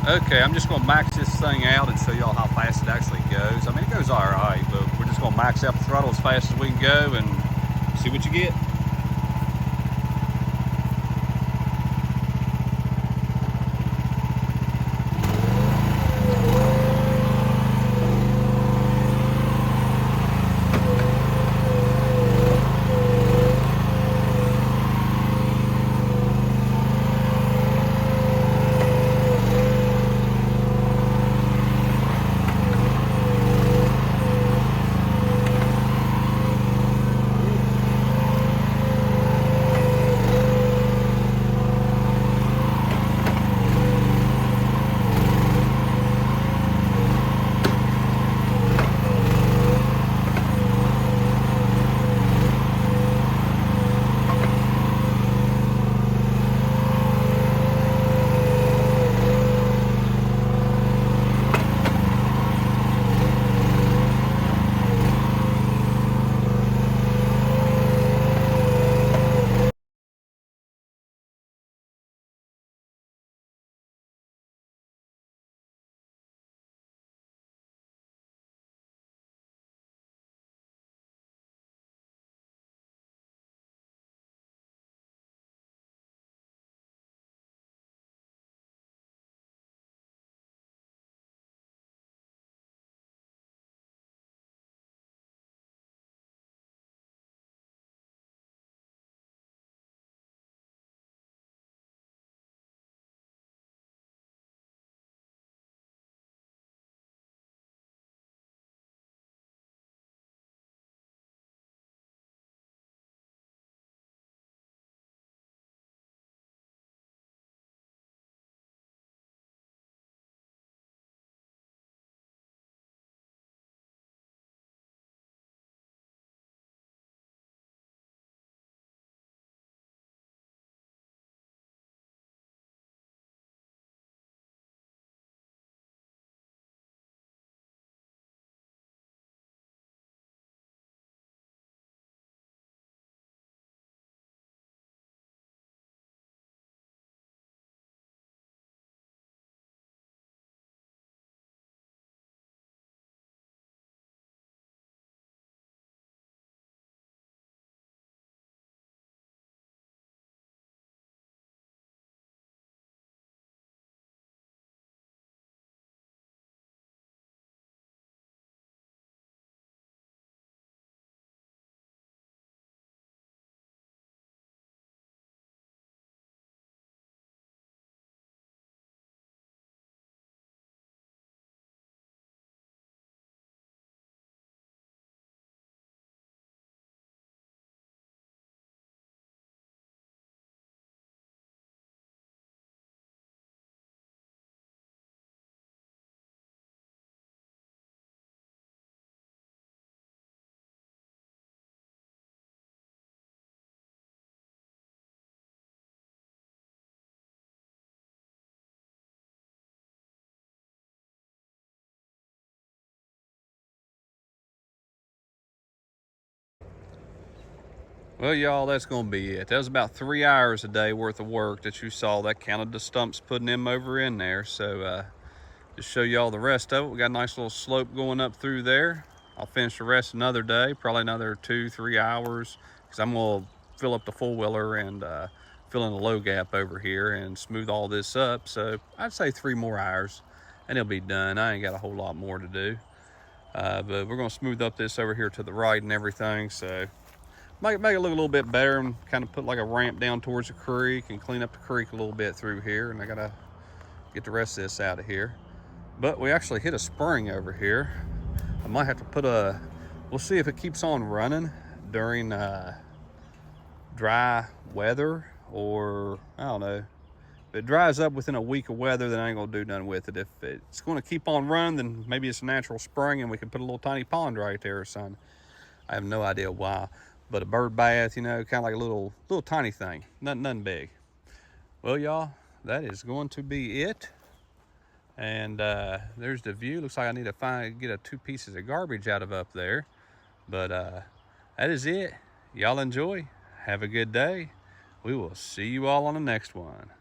Okay, I'm just gonna max this thing out and show y'all how fast it actually goes. I mean, it goes all right, but we're just gonna max out the throttle as fast as we can go and see what you get. Well, y'all, that's going to be it. That was about 3 hours a day worth of work that you saw. That counted the stumps putting them over in there. So just show y'all the rest of it. We got a nice little slope going up through there. I'll finish the rest another day, probably another 2-3 hours, because I'm going to fill up the four-wheeler and fill in the low gap over here and smooth all this up. So I'd say 3 more hours and it'll be done. I ain't got a whole lot more to do. But we're going to smooth up this over here to the right and everything. So make it look a little bit better and kind of put like a ramp down towards the creek and clean up the creek a little bit through here. And I gotta get the rest of this out of here. But we actually hit a spring over here. I might have to put we'll see if it keeps on running during dry weather, or I don't know. If it dries up within a week of weather, then I ain't gonna do nothing with it. If it's gonna keep on running, then maybe it's a natural spring and we can put a little tiny pond right there or something. I have no idea why. But a bird bath, you know, kind of like a little tiny thing, nothing big. Well, y'all, that is going to be it. And there's the view. Looks like I need to get 2 pieces of garbage out of up there. But that is it. Y'all enjoy. Have a good day. We will see you all on the next one.